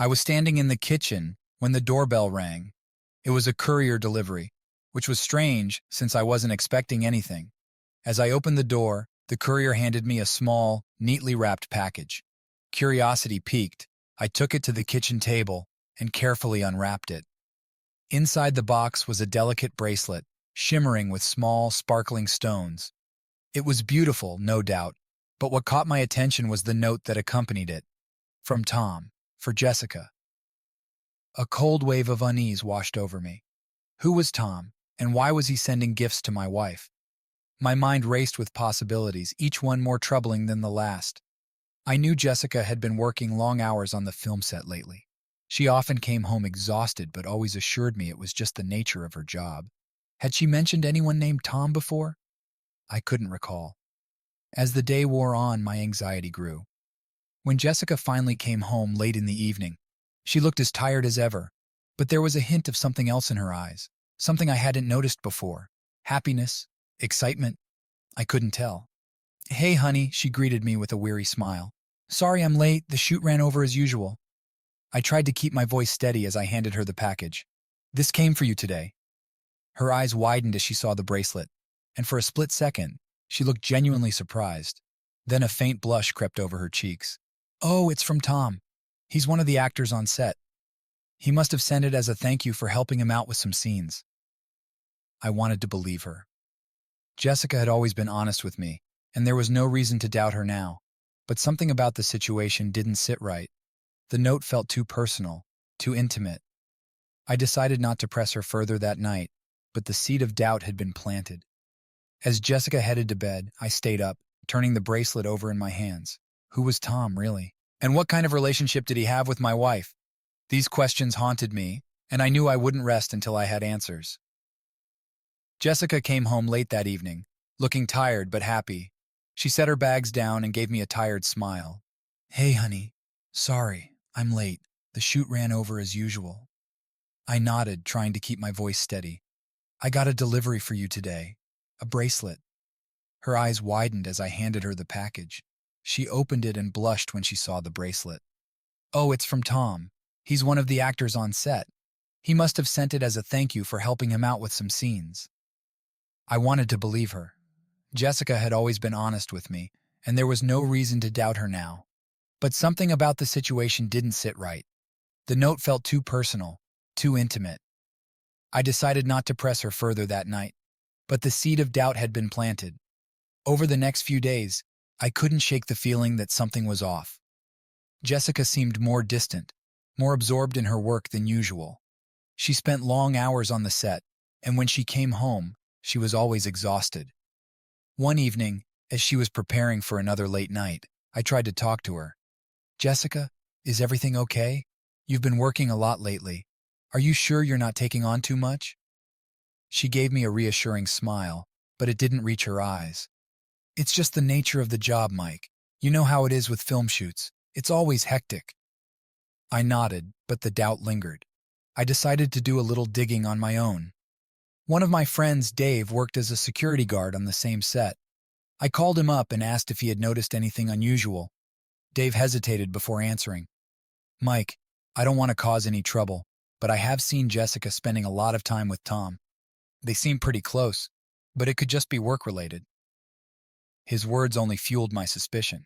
I was standing in the kitchen when the doorbell rang. It was a courier delivery, which was strange since I wasn't expecting anything. As I opened the door, the courier handed me a small, neatly wrapped package. Curiosity piqued. I took it to the kitchen table and carefully unwrapped it. Inside the box was a delicate bracelet, shimmering with small, sparkling stones. It was beautiful, no doubt, but what caught my attention was the note that accompanied it. From Tom, for Jessica. A cold wave of unease washed over me. Who was Tom, and why was he sending gifts to my wife? My mind raced with possibilities, each one more troubling than the last. I knew Jessica had been working long hours on the film set lately. She often came home exhausted but always assured me it was just the nature of her job. Had she mentioned anyone named Tom before? I couldn't recall. As the day wore on, my anxiety grew. When Jessica finally came home late in the evening, she looked as tired as ever, but there was a hint of something else in her eyes, something I hadn't noticed before. Happiness? Excitement? I couldn't tell. "Hey, honey," she greeted me with a weary smile. "Sorry I'm late, the shoot ran over as usual." I tried to keep my voice steady as I handed her the package. "This came for you today." Her eyes widened as she saw the bracelet, and for a split second, she looked genuinely surprised. Then a faint blush crept over her cheeks. "Oh, it's from Tom. He's one of the actors on set. He must have sent it as a thank you for helping him out with some scenes." I wanted to believe her. Jessica had always been honest with me, and there was no reason to doubt her now. But something about the situation didn't sit right. The note felt too personal, too intimate. I decided not to press her further that night, but the seed of doubt had been planted. As Jessica headed to bed, I stayed up, turning the bracelet over in my hands. Who was Tom, really? And what kind of relationship did he have with my wife? These questions haunted me, and I knew I wouldn't rest until I had answers. Jessica came home late that evening, looking tired but happy. She set her bags down and gave me a tired smile. "Hey, honey. Sorry, I'm late. The shoot ran over as usual." I nodded, trying to keep my voice steady. "I got a delivery for you today. A bracelet." Her eyes widened as I handed her the package. She opened it and blushed when she saw the bracelet. "Oh, it's from Tom. He's one of the actors on set. He must have sent it as a thank you for helping him out with some scenes." I wanted to believe her. Jessica had always been honest with me, and there was no reason to doubt her now. But something about the situation didn't sit right. The note felt too personal, too intimate. I decided not to press her further that night, but the seed of doubt had been planted. Over the next few days, I couldn't shake the feeling that something was off. Jessica seemed more distant, more absorbed in her work than usual. She spent long hours on the set, and when she came home, she was always exhausted. One evening, as she was preparing for another late night, I tried to talk to her. "Jessica, is everything okay? You've been working a lot lately. Are you sure you're not taking on too much?" She gave me a reassuring smile, but it didn't reach her eyes. "It's just the nature of the job, Mike. You know how it is with film shoots. It's always hectic." I nodded, but the doubt lingered. I decided to do a little digging on my own. One of my friends, Dave, worked as a security guard on the same set. I called him up and asked if he had noticed anything unusual. Dave hesitated before answering. "Mike, I don't want to cause any trouble, but I have seen Jessica spending a lot of time with Tom. They seem pretty close, but it could just be work-related." His words only fueled my suspicion.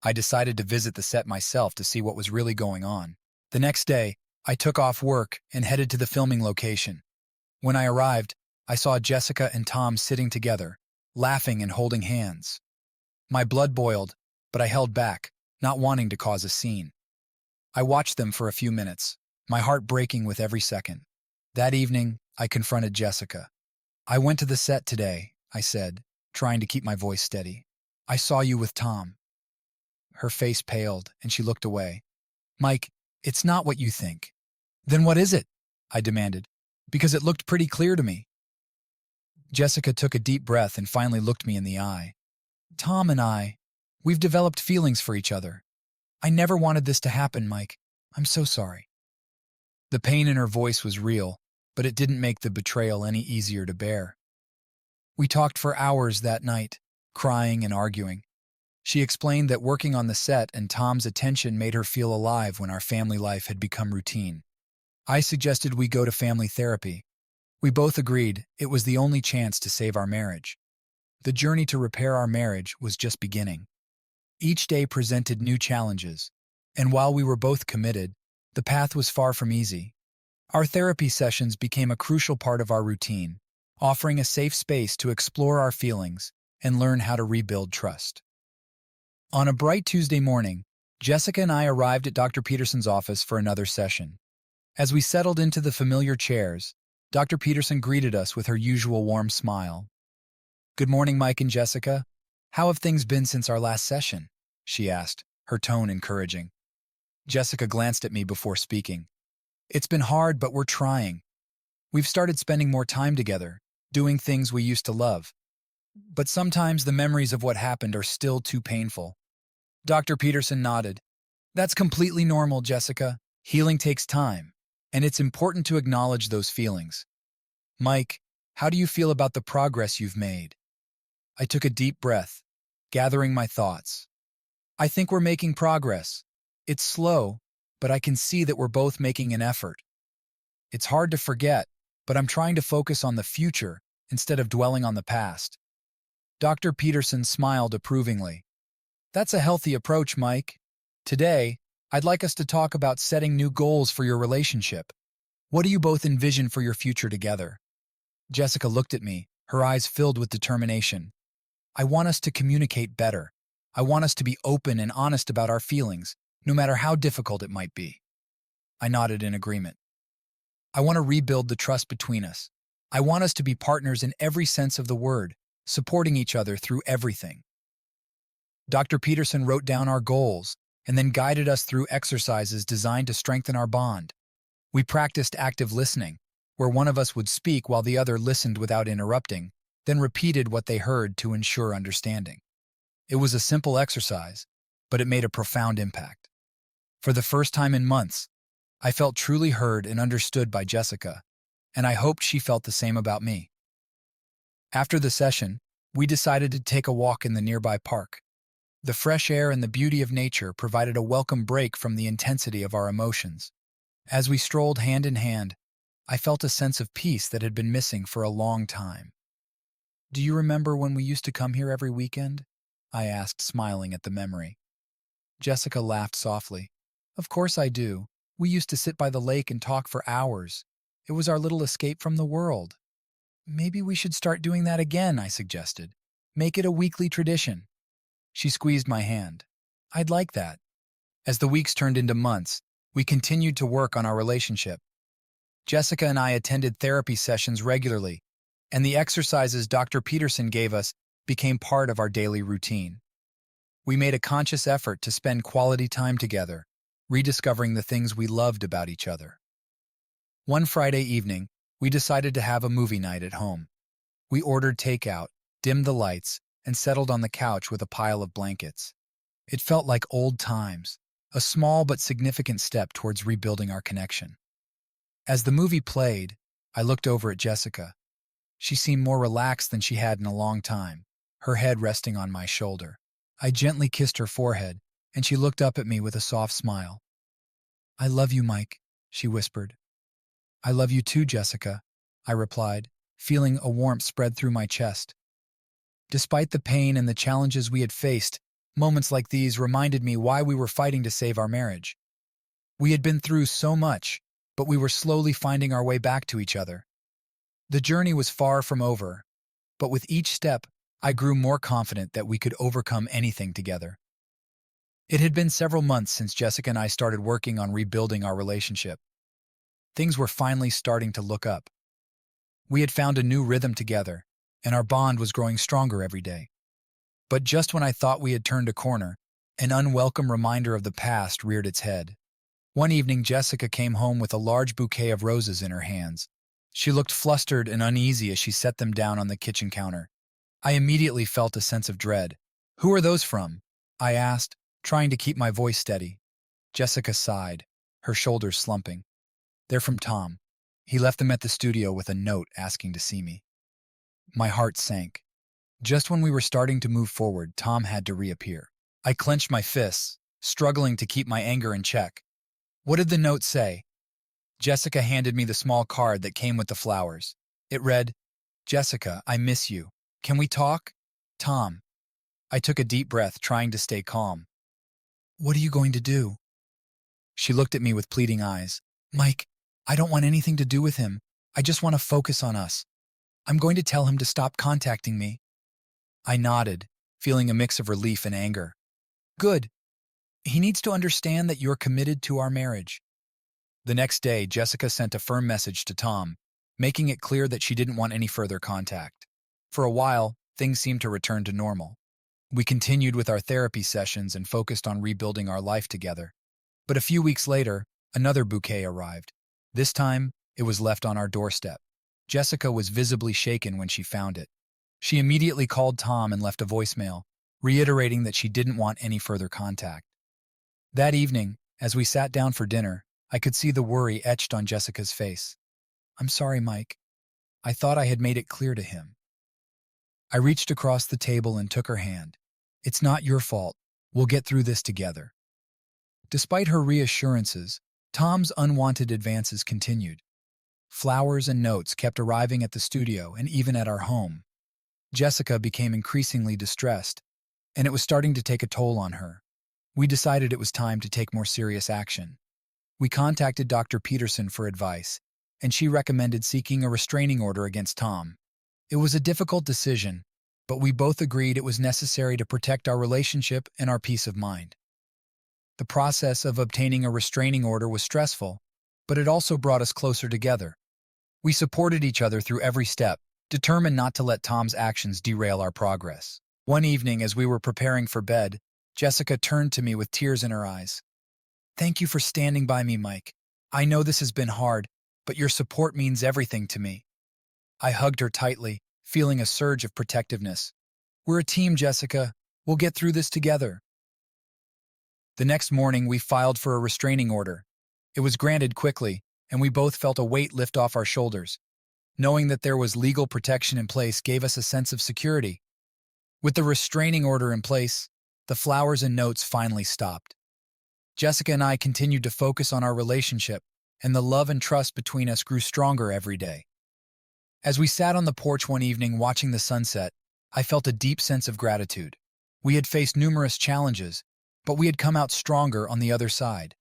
I decided to visit the set myself to see what was really going on. The next day, I took off work and headed to the filming location. When I arrived, I saw Jessica and Tom sitting together, laughing and holding hands. My blood boiled, but I held back, not wanting to cause a scene. I watched them for a few minutes, my heart breaking with every second. That evening, I confronted Jessica. "I went to the set today," I said, trying to keep my voice steady. "I saw you with Tom." Her face paled, and she looked away. "Mike, it's not what you think." "Then what is it?" I demanded, because it looked pretty clear to me. Jessica took a deep breath and finally looked me in the eye. "Tom and we've developed feelings for each other. I never wanted this to happen, Mike. I'm so sorry." The pain in her voice was real, but it didn't make the betrayal any easier to bear. We talked for hours that night, crying and arguing. She explained that working on the set and Tom's attention made her feel alive when our family life had become routine. I suggested we go to family therapy. We both agreed it was the only chance to save our marriage. The journey to repair our marriage was just beginning. Each day presented new challenges, and while we were both committed, the path was far from easy. Our therapy sessions became a crucial part of our routine, offering a safe space to explore our feelings and learn how to rebuild trust. On a bright Tuesday morning, Jessica and I arrived at Dr. Peterson's office for another session. As we settled into the familiar chairs, Dr. Peterson greeted us with her usual warm smile. "Good morning, Mike and Jessica. How have things been since our last session?" she asked, her tone encouraging. Jessica glanced at me before speaking. "It's been hard, but we're trying. We've started spending more time together, doing things we used to love. But sometimes the memories of what happened are still too painful." Dr. Peterson nodded. "That's completely normal, Jessica. Healing takes time, and it's important to acknowledge those feelings. Mike, how do you feel about the progress you've made?" I took a deep breath, gathering my thoughts. "I think we're making progress. It's slow, but I can see that we're both making an effort. It's hard to forget, but I'm trying to focus on the future instead of dwelling on the past." Dr. Peterson smiled approvingly. "That's a healthy approach, Mike. Today, I'd like us to talk about setting new goals for your relationship. What do you both envision for your future together?" Jessica looked at me, her eyes filled with determination. "I want us to communicate better. I want us to be open and honest about our feelings, no matter how difficult it might be." I nodded in agreement. "I want to rebuild the trust between us. I want us to be partners in every sense of the word, supporting each other through everything." Dr. Peterson wrote down our goals and then guided us through exercises designed to strengthen our bond. We practiced active listening, where one of us would speak while the other listened without interrupting, then repeated what they heard to ensure understanding. It was a simple exercise, but it made a profound impact. For the first time in months, I felt truly heard and understood by Jessica, and I hoped she felt the same about me. After the session, we decided to take a walk in the nearby park. The fresh air and the beauty of nature provided a welcome break from the intensity of our emotions. As we strolled hand in hand, I felt a sense of peace that had been missing for a long time. "Do you remember when we used to come here every weekend?" I asked, smiling at the memory. Jessica laughed softly. "Of course I do. We used to sit by the lake and talk for hours. It was our little escape from the world." "Maybe we should start doing that again," I suggested. "Make it a weekly tradition." She squeezed my hand. "I'd like that." As the weeks turned into months, we continued to work on our relationship. Jessica and I attended therapy sessions regularly, and the exercises Dr. Peterson gave us became part of our daily routine. We made a conscious effort to spend quality time together, rediscovering the things we loved about each other. One Friday evening, we decided to have a movie night at home. We ordered takeout, dimmed the lights, and settled on the couch with a pile of blankets. It felt like old times, a small but significant step towards rebuilding our connection. As the movie played, I looked over at Jessica. She seemed more relaxed than she had in a long time, her head resting on my shoulder. I gently kissed her forehead, and she looked up at me with a soft smile. "I love you, Mike," she whispered. "I love you too, Jessica," I replied, feeling a warmth spread through my chest. Despite the pain and the challenges we had faced, moments like these reminded me why we were fighting to save our marriage. We had been through so much, but we were slowly finding our way back to each other. The journey was far from over, but with each step, I grew more confident that we could overcome anything together. It had been several months since Jessica and I started working on rebuilding our relationship. Things were finally starting to look up. We had found a new rhythm together, and our bond was growing stronger every day. But just when I thought we had turned a corner, an unwelcome reminder of the past reared its head. One evening, Jessica came home with a large bouquet of roses in her hands. She looked flustered and uneasy as she set them down on the kitchen counter. I immediately felt a sense of dread. "Who are those from?" I asked, trying to keep my voice steady. Jessica sighed, her shoulders slumping. "They're from Tom. He left them at the studio with a note asking to see me." My heart sank. Just when we were starting to move forward, Tom had to reappear. I clenched my fists, struggling to keep my anger in check. What did the note say? Jessica handed me the small card that came with the flowers. It read, "Jessica, I miss you. Can we talk? Tom." I took a deep breath, trying to stay calm. "What are you going to do?" She looked at me with pleading eyes. "Mike, I don't want anything to do with him. I just want to focus on us. I'm going to tell him to stop contacting me." I nodded, feeling a mix of relief and anger. "Good. He needs to understand that you're committed to our marriage." The next day, Jessica sent a firm message to Tom, making it clear that she didn't want any further contact. For a while, things seemed to return to normal. We continued with our therapy sessions and focused on rebuilding our life together. But a few weeks later, another bouquet arrived. This time, it was left on our doorstep. Jessica was visibly shaken when she found it. She immediately called Tom and left a voicemail, reiterating that she didn't want any further contact. That evening, as we sat down for dinner, I could see the worry etched on Jessica's face. "I'm sorry, Mike. I thought I had made it clear to him." I reached across the table and took her hand. "It's not your fault. We'll get through this together." Despite her reassurances, Tom's unwanted advances continued. Flowers and notes kept arriving at the studio and even at our home. Jessica became increasingly distressed, and it was starting to take a toll on her. We decided it was time to take more serious action. We contacted Dr. Peterson for advice, and she recommended seeking a restraining order against Tom. It was a difficult decision, but we both agreed it was necessary to protect our relationship and our peace of mind. The process of obtaining a restraining order was stressful, but it also brought us closer together. We supported each other through every step, determined not to let Tom's actions derail our progress. One evening, as we were preparing for bed, Jessica turned to me with tears in her eyes. "Thank you for standing by me, Mike. I know this has been hard, but your support means everything to me." I hugged her tightly, feeling a surge of protectiveness. "We're a team, Jessica. We'll get through this together." The next morning, we filed for a restraining order. It was granted quickly, and we both felt a weight lift off our shoulders. Knowing that there was legal protection in place gave us a sense of security. With the restraining order in place, the flowers and notes finally stopped. Jessica and I continued to focus on our relationship, and the love and trust between us grew stronger every day. As we sat on the porch one evening watching the sunset, I felt a deep sense of gratitude. We had faced numerous challenges, but we had come out stronger on the other side.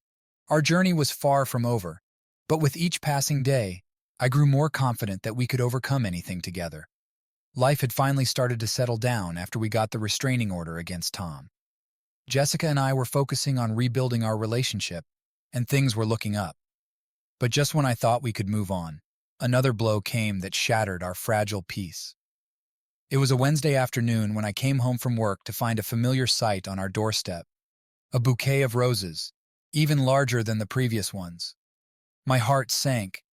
Our journey was far from over, but with each passing day, I grew more confident that we could overcome anything together. Life had finally started to settle down after we got the restraining order against Tom. Jessica and I were focusing on rebuilding our relationship, and things were looking up. But just when I thought we could move on, another blow came that shattered our fragile peace. It was a Wednesday afternoon when I came home from work to find a familiar sight on our doorstep. A bouquet of roses, even larger than the previous ones. My heart sank,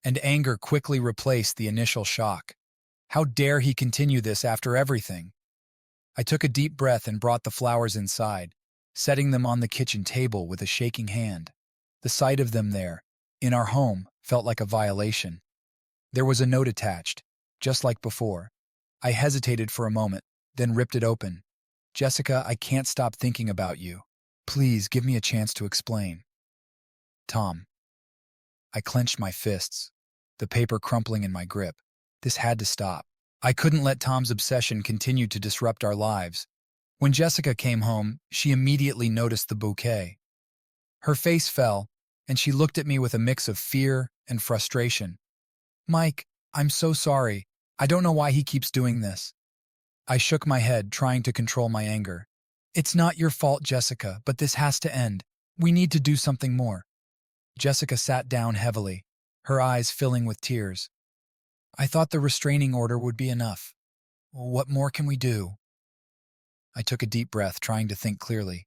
and anger quickly replaced the initial shock. How dare he continue this after everything? I took a deep breath and brought the flowers inside, setting them on the kitchen table with a shaking hand. The sight of them there, in our home, felt like a violation. There was a note attached, just like before. I hesitated for a moment, then ripped it open. "Jessica, I can't stop thinking about you. Please give me a chance to explain. Tom." I clenched my fists, the paper crumpling in my grip. This had to stop. I couldn't let Tom's obsession continue to disrupt our lives. When Jessica came home, she immediately noticed the bouquet. Her face fell, and she looked at me with a mix of fear and frustration. "Mike, I'm so sorry. I don't know why he keeps doing this." I shook my head, trying to control my anger. "It's not your fault, Jessica, but this has to end. We need to do something more." Jessica sat down heavily, her eyes filling with tears. "I thought the restraining order would be enough. What more can we do?" I took a deep breath, trying to think clearly.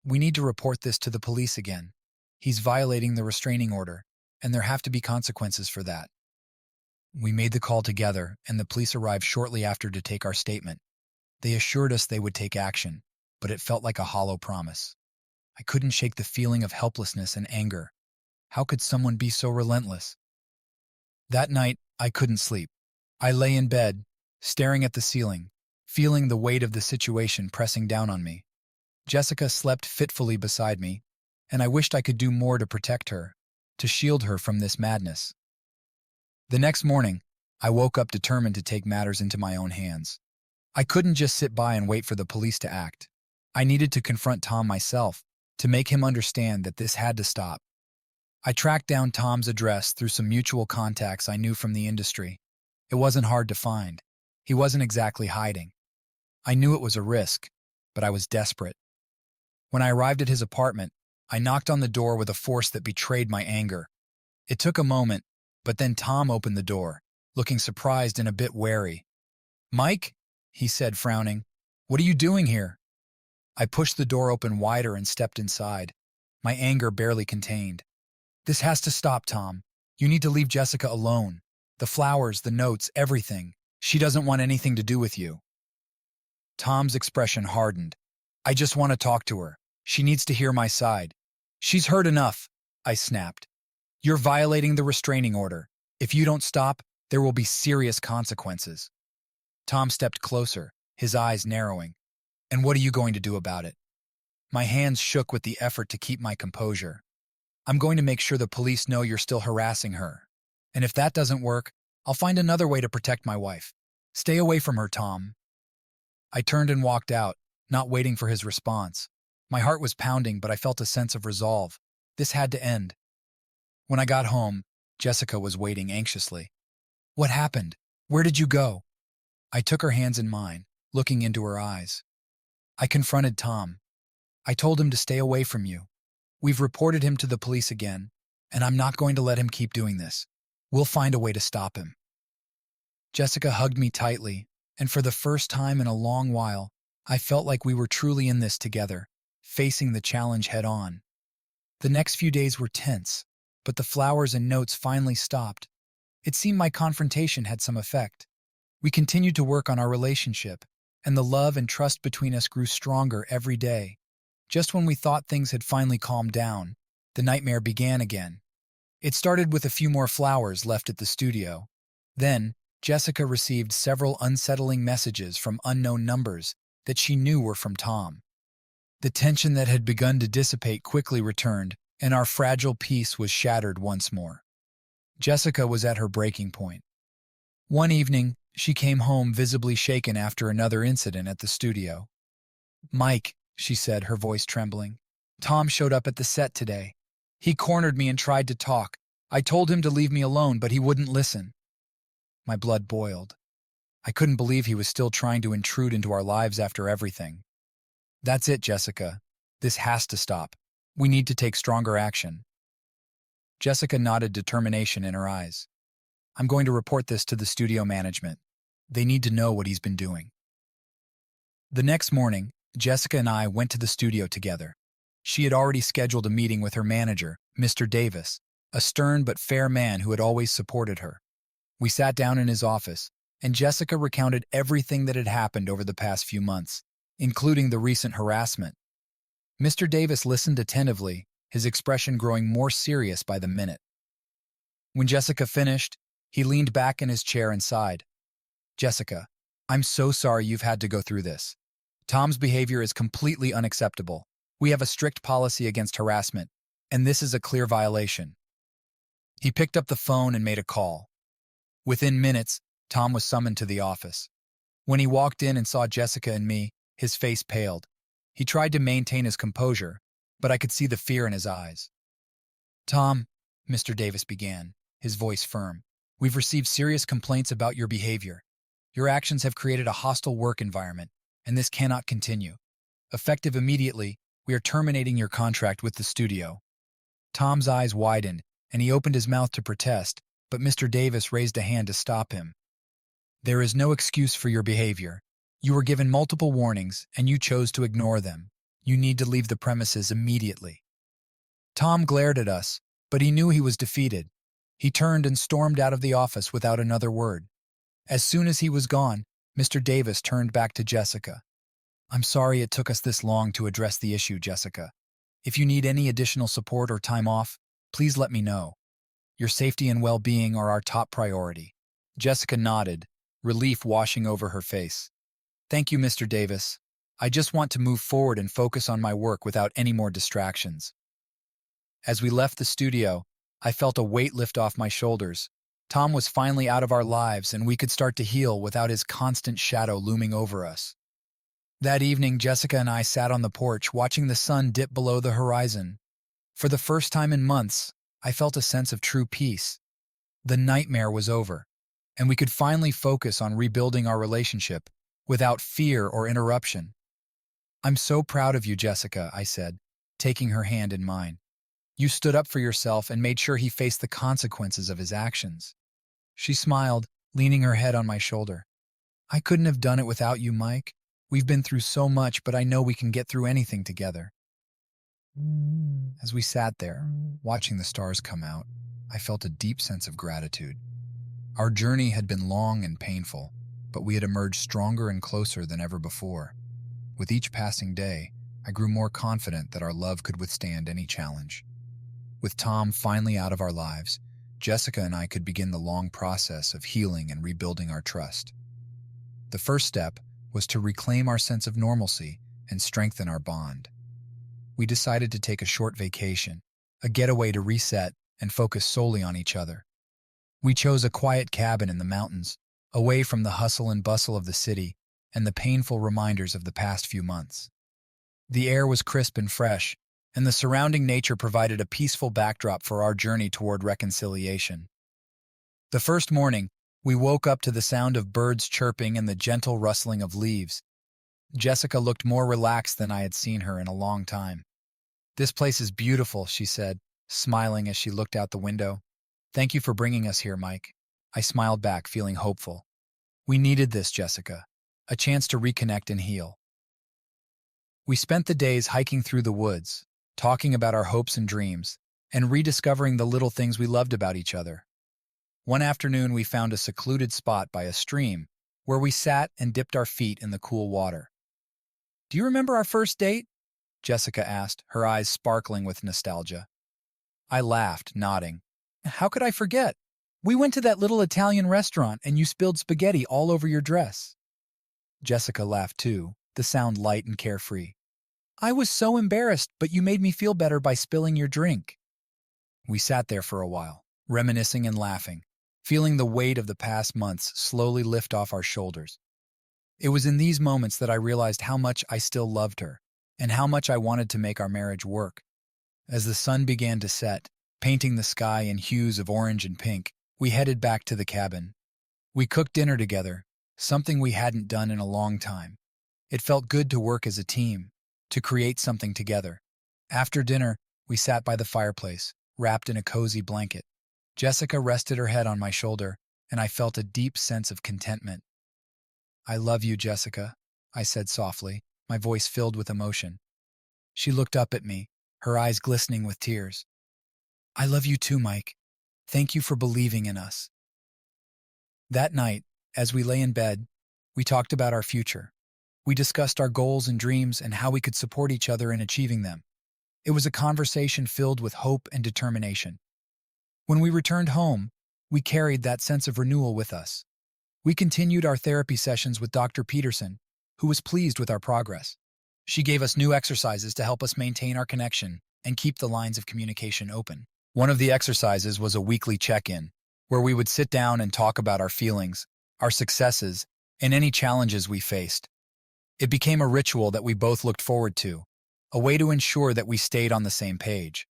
"We need to report this to the police again. He's violating the restraining order, and there have to be consequences for that." We made the call together, and the police arrived shortly after to take our statement. They assured us they would take action, but it felt like a hollow promise. I couldn't shake the feeling of helplessness and anger. How could someone be so relentless? That night, I couldn't sleep. I lay in bed, staring at the ceiling, feeling the weight of the situation pressing down on me. Jessica slept fitfully beside me, and I wished I could do more to protect her, to shield her from this madness. The next morning, I woke up determined to take matters into my own hands. I couldn't just sit by and wait for the police to act. I needed to confront Tom myself, to make him understand that this had to stop. I tracked down Tom's address through some mutual contacts I knew from the industry. It wasn't hard to find. He wasn't exactly hiding. I knew it was a risk, but I was desperate. When I arrived at his apartment, I knocked on the door with a force that betrayed my anger. It took a moment, but then Tom opened the door, looking surprised and a bit wary. "Mike?" he said, frowning. "What are you doing here?" I pushed the door open wider and stepped inside, my anger barely contained. "This has to stop, Tom. You need to leave Jessica alone. The flowers, the notes, everything. She doesn't want anything to do with you." Tom's expression hardened. "I just want to talk to her. She needs to hear my side." "She's heard enough," I snapped. "You're violating the restraining order. If you don't stop, there will be serious consequences." Tom stepped closer, his eyes narrowing. "And what are you going to do about it?" My hands shook with the effort to keep my composure. "I'm going to make sure the police know you're still harassing her. And if that doesn't work, I'll find another way to protect my wife. Stay away from her, Tom." I turned and walked out, not waiting for his response. My heart was pounding, but I felt a sense of resolve. This had to end. When I got home, Jessica was waiting anxiously. "What happened? Where did you go?" I took her hands in mine, looking into her eyes. "I confronted Tom. I told him to stay away from you. We've reported him to the police again, and I'm not going to let him keep doing this. We'll find a way to stop him." Jessica hugged me tightly, and for the first time in a long while, I felt like we were truly in this together, facing the challenge head-on. The next few days were tense, but the flowers and notes finally stopped. It seemed my confrontation had some effect. We continued to work on our relationship, and the love and trust between us grew stronger every day. Just when we thought things had finally calmed down, the nightmare began again. It started with a few more flowers left at the studio. Then, Jessica received several unsettling messages from unknown numbers that she knew were from Tom. The tension that had begun to dissipate quickly returned, and our fragile peace was shattered once more. Jessica was at her breaking point. One evening, she came home visibly shaken after another incident at the studio. "Mike," she said, her voice trembling, "Tom showed up at the set today. He cornered me and tried to talk. I told him to leave me alone, but he wouldn't listen." My blood boiled. I couldn't believe he was still trying to intrude into our lives after everything. "That's it, Jessica. This has to stop. We need to take stronger action." Jessica nodded determination in her eyes. "I'm going to report this to the studio management. They need to know what he's been doing." The next morning, Jessica and I went to the studio together. She had already scheduled a meeting with her manager, Mr. Davis, a stern but fair man who had always supported her. We sat down in his office, and Jessica recounted everything that had happened over the past few months, including the recent harassment. Mr. Davis listened attentively, his expression growing more serious by the minute. When Jessica finished, he leaned back in his chair and sighed. "Jessica, I'm so sorry you've had to go through this. Tom's behavior is completely unacceptable. We have a strict policy against harassment, and this is a clear violation." He picked up the phone and made a call. Within minutes, Tom was summoned to the office. When he walked in and saw Jessica and me, his face paled. He tried to maintain his composure, but I could see the fear in his eyes. "Tom," Mr. Davis began, his voice firm, "we've received serious complaints about your behavior. Your actions have created a hostile work environment, and this cannot continue. Effective immediately, we are terminating your contract with the studio." Tom's eyes widened, and he opened his mouth to protest, but Mr. Davis raised a hand to stop him. "There is no excuse for your behavior. You were given multiple warnings, and you chose to ignore them. You need to leave the premises immediately." Tom glared at us, but he knew he was defeated. He turned and stormed out of the office without another word. As soon as he was gone, Mr. Davis turned back to Jessica. "I'm sorry it took us this long to address the issue, Jessica. If you need any additional support or time off, please let me know. Your safety and well-being are our top priority." Jessica nodded, relief washing over her face. "Thank you, Mr. Davis. I just want to move forward and focus on my work without any more distractions. As we left the studio, I felt a weight lift off my shoulders. Tom was finally out of our lives, and we could start to heal without his constant shadow looming over us. That evening, Jessica and I sat on the porch watching the sun dip below the horizon. For the first time in months, I felt a sense of true peace. The nightmare was over, and we could finally focus on rebuilding our relationship without fear or interruption. "I'm so proud of you, Jessica," I said, taking her hand in mine. "You stood up for yourself and made sure he faced the consequences of his actions." She smiled, leaning her head on my shoulder. "I couldn't have done it without you, Mike. We've been through so much, but I know we can get through anything together." As we sat there, watching the stars come out, I felt a deep sense of gratitude. Our journey had been long and painful, but we had emerged stronger and closer than ever before. With each passing day, I grew more confident that our love could withstand any challenge. With Tom finally out of our lives, Jessica and I could begin the long process of healing and rebuilding our trust. The first step was to reclaim our sense of normalcy and strengthen our bond. We decided to take a short vacation, a getaway to reset and focus solely on each other. We chose a quiet cabin in the mountains, away from the hustle and bustle of the city and the painful reminders of the past few months. The air was crisp and fresh, and the surrounding nature provided a peaceful backdrop for our journey toward reconciliation. The first morning, we woke up to the sound of birds chirping and the gentle rustling of leaves. Jessica looked more relaxed than I had seen her in a long time. "This place is beautiful," she said, smiling as she looked out the window. "Thank you for bringing us here, Mike." I smiled back, feeling hopeful. "We needed this, Jessica. A chance to reconnect and heal." We spent the days hiking through the woods, talking about our hopes and dreams, and rediscovering the little things we loved about each other. One afternoon, we found a secluded spot by a stream where we sat and dipped our feet in the cool water. "Do you remember our first date?" Jessica asked, her eyes sparkling with nostalgia. I laughed, nodding. "How could I forget? We went to that little Italian restaurant and you spilled spaghetti all over your dress." Jessica laughed too, the sound light and carefree. "I was so embarrassed, but you made me feel better by spilling your drink." We sat there for a while, reminiscing and laughing, feeling the weight of the past months slowly lift off our shoulders. It was in these moments that I realized how much I still loved her, and how much I wanted to make our marriage work. As the sun began to set, painting the sky in hues of orange and pink, we headed back to the cabin. We cooked dinner together, something we hadn't done in a long time. It felt good to work as a team, to create something together. After dinner, we sat by the fireplace, wrapped in a cozy blanket. Jessica rested her head on my shoulder, and I felt a deep sense of contentment. "I love you, Jessica," I said softly, my voice filled with emotion. She looked up at me, her eyes glistening with tears. "I love you too, Mike. Thank you for believing in us." That night, as we lay in bed, we talked about our future. We discussed our goals and dreams and how we could support each other in achieving them. It was a conversation filled with hope and determination. When we returned home, we carried that sense of renewal with us. We continued our therapy sessions with Dr. Peterson, who was pleased with our progress. She gave us new exercises to help us maintain our connection and keep the lines of communication open. One of the exercises was a weekly check-in, where we would sit down and talk about our feelings, our successes, and any challenges we faced. It became a ritual that we both looked forward to, a way to ensure that we stayed on the same page.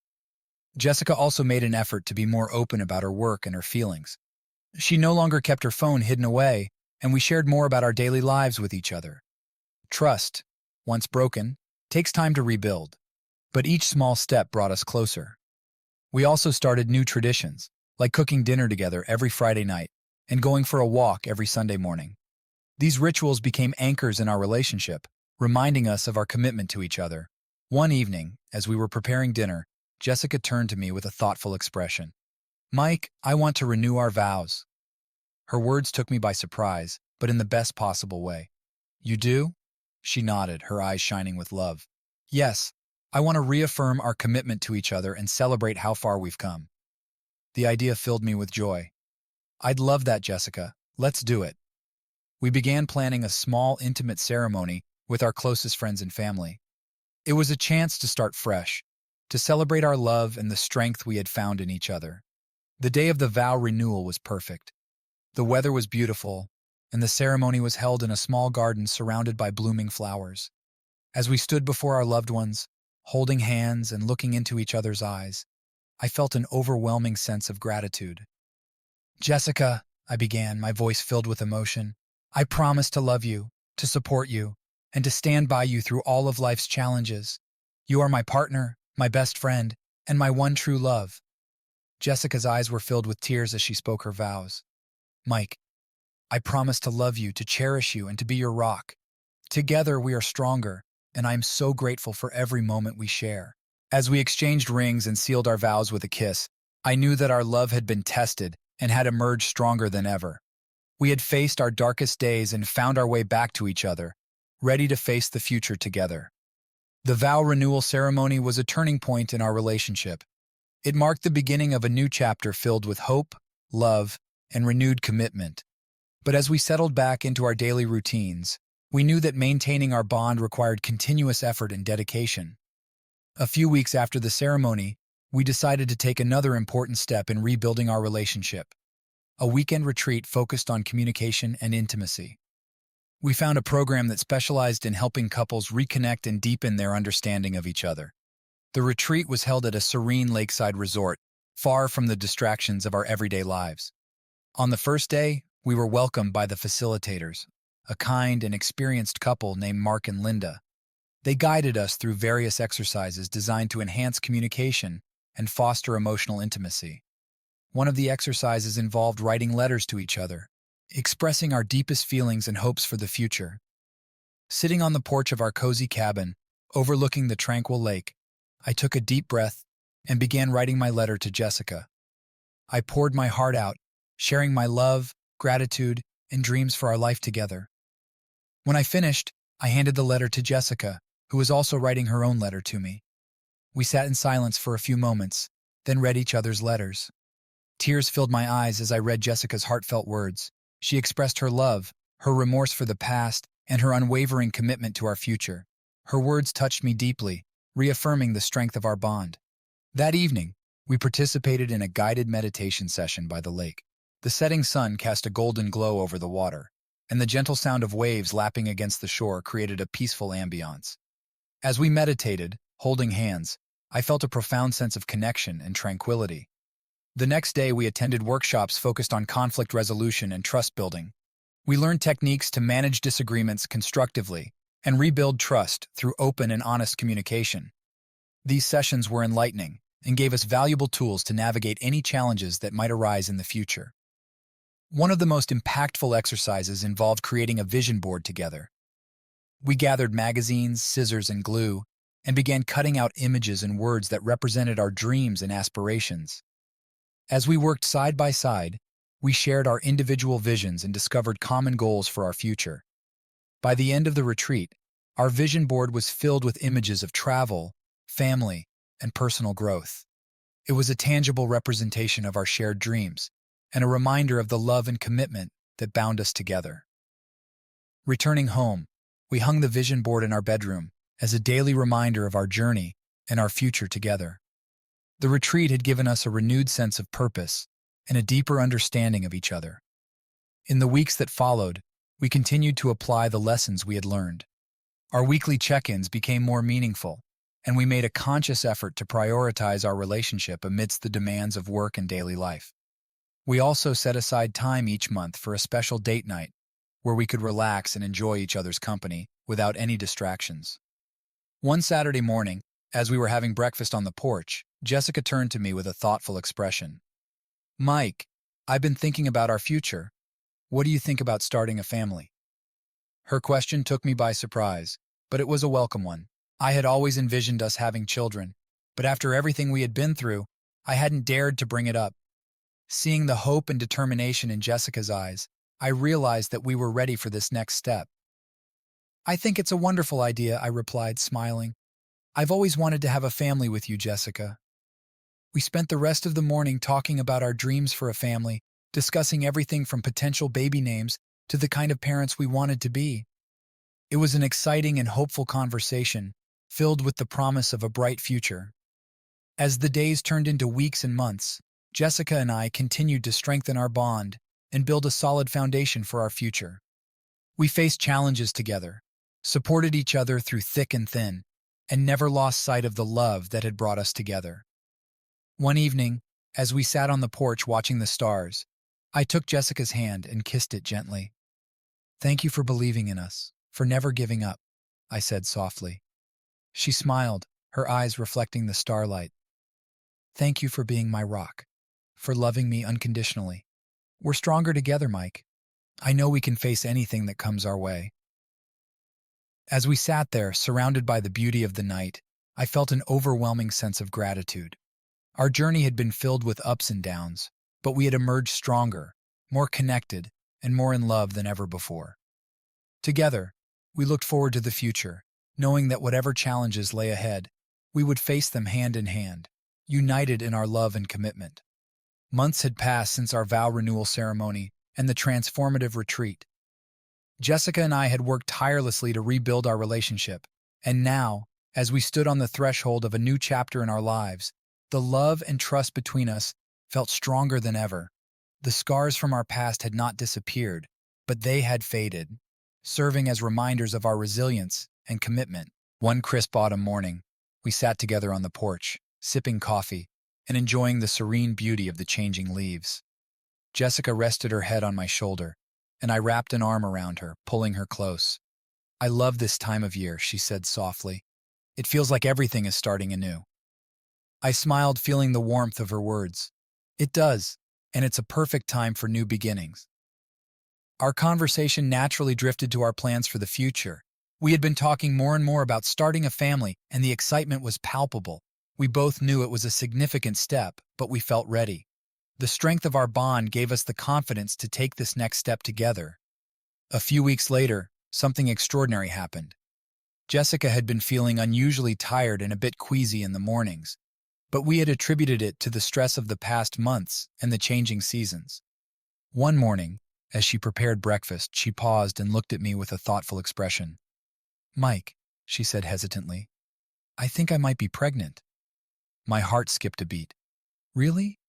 Jessica also made an effort to be more open about her work and her feelings. She no longer kept her phone hidden away, and we shared more about our daily lives with each other. Trust, once broken, takes time to rebuild, but each small step brought us closer. We also started new traditions, like cooking dinner together every Friday night and going for a walk every Sunday morning. These rituals became anchors in our relationship, reminding us of our commitment to each other. One evening, as we were preparing dinner, Jessica turned to me with a thoughtful expression. "Mike, I want to renew our vows." Her words took me by surprise, but in the best possible way. "You do?" She nodded, her eyes shining with love. "Yes, I want to reaffirm our commitment to each other and celebrate how far we've come." The idea filled me with joy. "I'd love that, Jessica. Let's do it." We began planning a small, intimate ceremony with our closest friends and family. It was a chance to start fresh, to celebrate our love and the strength we had found in each other. The day of the vow renewal was perfect. The weather was beautiful, and the ceremony was held in a small garden surrounded by blooming flowers. As we stood before our loved ones, holding hands and looking into each other's eyes, I felt an overwhelming sense of gratitude. "Jessica," I began, my voice filled with emotion, "I promise to love you, to support you, and to stand by you through all of life's challenges. You are my partner, my best friend, and my one true love." Jessica's eyes were filled with tears as she spoke her vows. "Mike, I promise to love you, to cherish you, and to be your rock. Together we are stronger, and I am so grateful for every moment we share." As we exchanged rings and sealed our vows with a kiss, I knew that our love had been tested and had emerged stronger than ever. We had faced our darkest days and found our way back to each other, ready to face the future together. The vow renewal ceremony was a turning point in our relationship. It marked the beginning of a new chapter filled with hope, love, and renewed commitment. But as we settled back into our daily routines, we knew that maintaining our bond required continuous effort and dedication. A few weeks after the ceremony, we decided to take another important step in rebuilding our relationship: a weekend retreat focused on communication and intimacy. We found a program that specialized in helping couples reconnect and deepen their understanding of each other. The retreat was held at a serene lakeside resort, far from the distractions of our everyday lives. On the first day, we were welcomed by the facilitators, a kind and experienced couple named Mark and Linda. They guided us through various exercises designed to enhance communication and foster emotional intimacy. One of the exercises involved writing letters to each other, expressing our deepest feelings and hopes for the future. Sitting on the porch of our cozy cabin, overlooking the tranquil lake, I took a deep breath and began writing my letter to Jessica. I poured my heart out, sharing my love, gratitude, and dreams for our life together. When I finished, I handed the letter to Jessica, who was also writing her own letter to me. We sat in silence for a few moments, then read each other's letters. Tears filled my eyes as I read Jessica's heartfelt words. She expressed her love, her remorse for the past, and her unwavering commitment to our future. Her words touched me deeply, reaffirming the strength of our bond. That evening, we participated in a guided meditation session by the lake. The setting sun cast a golden glow over the water, and the gentle sound of waves lapping against the shore created a peaceful ambiance. As we meditated, holding hands, I felt a profound sense of connection and tranquility. The next day, we attended workshops focused on conflict resolution and trust building. We learned techniques to manage disagreements constructively and rebuild trust through open and honest communication. These sessions were enlightening and gave us valuable tools to navigate any challenges that might arise in the future. One of the most impactful exercises involved creating a vision board together. We gathered magazines, scissors, and glue, and began cutting out images and words that represented our dreams and aspirations. As we worked side by side, we shared our individual visions and discovered common goals for our future. By the end of the retreat, our vision board was filled with images of travel, family, and personal growth. It was a tangible representation of our shared dreams and a reminder of the love and commitment that bound us together. Returning home, we hung the vision board in our bedroom as a daily reminder of our journey and our future together. The retreat had given us a renewed sense of purpose and a deeper understanding of each other. In the weeks that followed, we continued to apply the lessons we had learned. Our weekly check-ins became more meaningful, and we made a conscious effort to prioritize our relationship amidst the demands of work and daily life. We also set aside time each month for a special date night where we could relax and enjoy each other's company without any distractions. One Saturday morning, as we were having breakfast on the porch, Jessica turned to me with a thoughtful expression. "Mike, I've been thinking about our future. What do you think about starting a family?" Her question took me by surprise, but it was a welcome one. I had always envisioned us having children, but after everything we had been through, I hadn't dared to bring it up. Seeing the hope and determination in Jessica's eyes, I realized that we were ready for this next step. "I think it's a wonderful idea," I replied, smiling. "I've always wanted to have a family with you, Jessica." We spent the rest of the morning talking about our dreams for a family, discussing everything from potential baby names to the kind of parents we wanted to be. It was an exciting and hopeful conversation, filled with the promise of a bright future. As the days turned into weeks and months, Jessica and I continued to strengthen our bond and build a solid foundation for our future. We faced challenges together, supported each other through thick and thin, and never lost sight of the love that had brought us together. One evening, as we sat on the porch watching the stars, I took Jessica's hand and kissed it gently. "Thank you for believing in us, for never giving up," I said softly. She smiled, her eyes reflecting the starlight. "Thank you for being my rock, for loving me unconditionally. We're stronger together, Mike. I know we can face anything that comes our way." As we sat there, surrounded by the beauty of the night, I felt an overwhelming sense of gratitude. Our journey had been filled with ups and downs, but we had emerged stronger, more connected, and more in love than ever before. Together, we looked forward to the future, knowing that whatever challenges lay ahead, we would face them hand in hand, united in our love and commitment. Months had passed since our vow renewal ceremony and the transformative retreat. Jessica and I had worked tirelessly to rebuild our relationship, and now, as we stood on the threshold of a new chapter in our lives, the love and trust between us felt stronger than ever. The scars from our past had not disappeared, but they had faded, serving as reminders of our resilience and commitment. One crisp autumn morning, we sat together on the porch, sipping coffee and enjoying the serene beauty of the changing leaves. Jessica rested her head on my shoulder, and I wrapped an arm around her, pulling her close. "I love this time of year," she said softly. "It feels like everything is starting anew." I smiled, feeling the warmth of her words. It does, and it's a perfect time for new beginnings. Our conversation naturally drifted to our plans for the future. We had been talking more and more about starting a family, and the excitement was palpable. We both knew it was a significant step, but we felt ready. The strength of our bond gave us the confidence to take this next step together. A few weeks later, something extraordinary happened. Jessica had been feeling unusually tired and a bit queasy in the mornings, but we had attributed it to the stress of the past months and the changing seasons. One morning, as she prepared breakfast, she paused and looked at me with a thoughtful expression. "Mike," she said hesitantly, "I think I might be pregnant." My heart skipped a beat. "Really?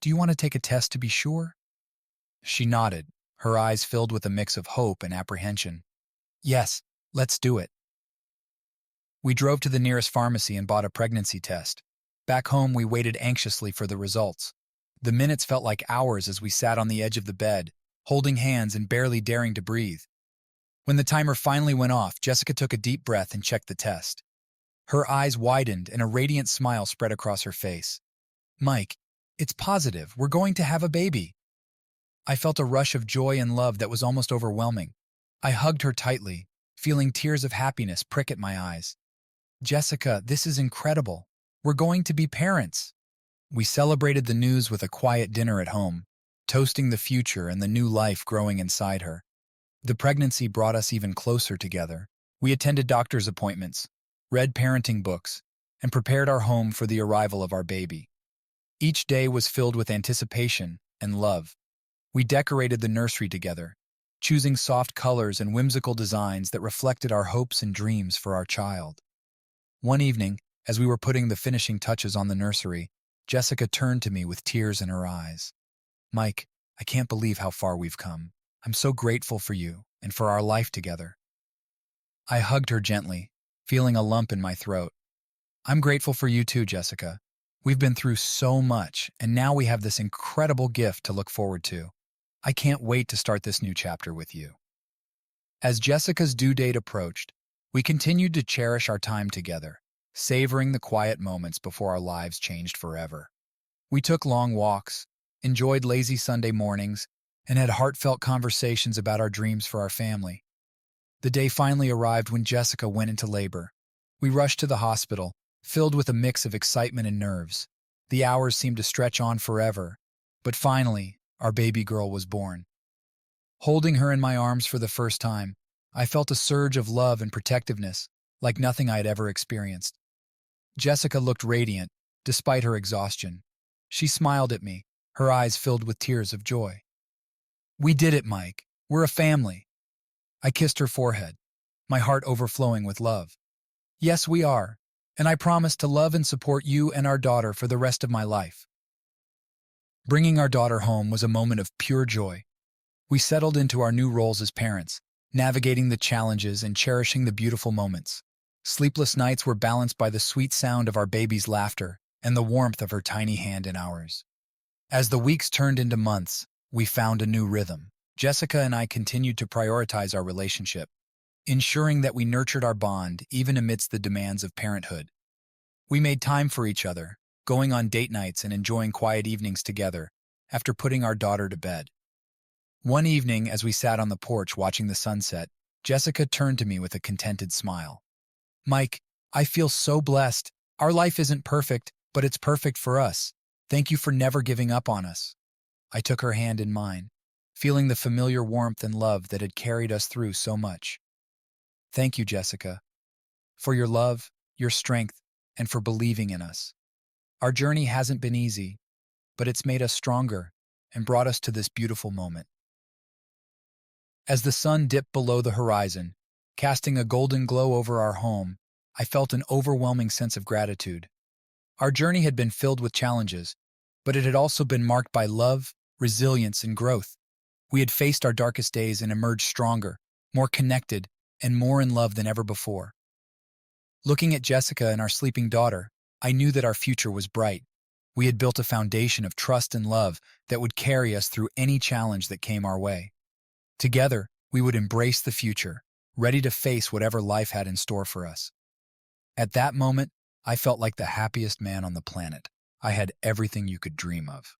Do you want to take a test to be sure?" She nodded, her eyes filled with a mix of hope and apprehension. "Yes, let's do it." We drove to the nearest pharmacy and bought a pregnancy test. Back home, we waited anxiously for the results. The minutes felt like hours as we sat on the edge of the bed, holding hands and barely daring to breathe. When the timer finally went off, Jessica took a deep breath and checked the test. Her eyes widened and a radiant smile spread across her face. "Mike, it's positive. We're going to have a baby." I felt a rush of joy and love that was almost overwhelming. I hugged her tightly, feeling tears of happiness prick at my eyes. "Jessica, this is incredible. We're going to be parents." We celebrated the news with a quiet dinner at home, toasting the future and the new life growing inside her. The pregnancy brought us even closer together. We attended doctor's appointments, read parenting books, and prepared our home for the arrival of our baby. Each day was filled with anticipation and love. We decorated the nursery together, choosing soft colors and whimsical designs that reflected our hopes and dreams for our child. One evening, as we were putting the finishing touches on the nursery, Jessica turned to me with tears in her eyes. "Mike, I can't believe how far we've come. I'm so grateful for you and for our life together." I hugged her gently, feeling a lump in my throat. "I'm grateful for you too, Jessica. We've been through so much, and now we have this incredible gift to look forward to. I can't wait to start this new chapter with you." As Jessica's due date approached, we continued to cherish our time together, savoring the quiet moments before our lives changed forever. We took long walks, enjoyed lazy Sunday mornings, and had heartfelt conversations about our dreams for our family. The day finally arrived when Jessica went into labor. We rushed to the hospital, filled with a mix of excitement and nerves. The hours seemed to stretch on forever, but finally, our baby girl was born. Holding her in my arms for the first time, I felt a surge of love and protectiveness, like nothing I had ever experienced. Jessica looked radiant, despite her exhaustion. She smiled at me, her eyes filled with tears of joy. "We did it, Mike. We're a family." I kissed her forehead. my heart overflowing with love. Yes, we are, and I promise to love and support you and our daughter for the rest of my life. Bringing our daughter home was a moment of pure joy. We settled into our new roles as parents, navigating the challenges and cherishing the beautiful moments. Sleepless nights were balanced by the sweet sound of our baby's laughter and the warmth of her tiny hand in ours. As the weeks turned into months, we found a new rhythm. Jessica and I continued to prioritize our relationship, ensuring that we nurtured our bond even amidst the demands of parenthood. We made time for each other, going on date nights and enjoying quiet evenings together after putting our daughter to bed. One evening, as we sat on the porch watching the sunset, Jessica turned to me with a contented smile. "Mike, I feel so blessed. Our life isn't perfect, but it's perfect for us. Thank you for never giving up on us." I took her hand in mine, feeling the familiar warmth and love that had carried us through so much. Thank you, Jessica, for your love, your strength, and for believing in us. Our journey hasn't been easy, but it's made us stronger and brought us to this beautiful moment. As the sun dipped below the horizon, casting a golden glow over our home, I felt an overwhelming sense of gratitude. Our journey had been filled with challenges, but it had also been marked by love, resilience, and growth. We had faced our darkest days and emerged stronger, more connected, and more in love than ever before. Looking at Jessica and our sleeping daughter, I knew that our future was bright. We had built a foundation of trust and love that would carry us through any challenge that came our way. Together, we would embrace the future, ready to face whatever life had in store for us. At that moment, I felt like the happiest man on the planet. I had everything you could dream of.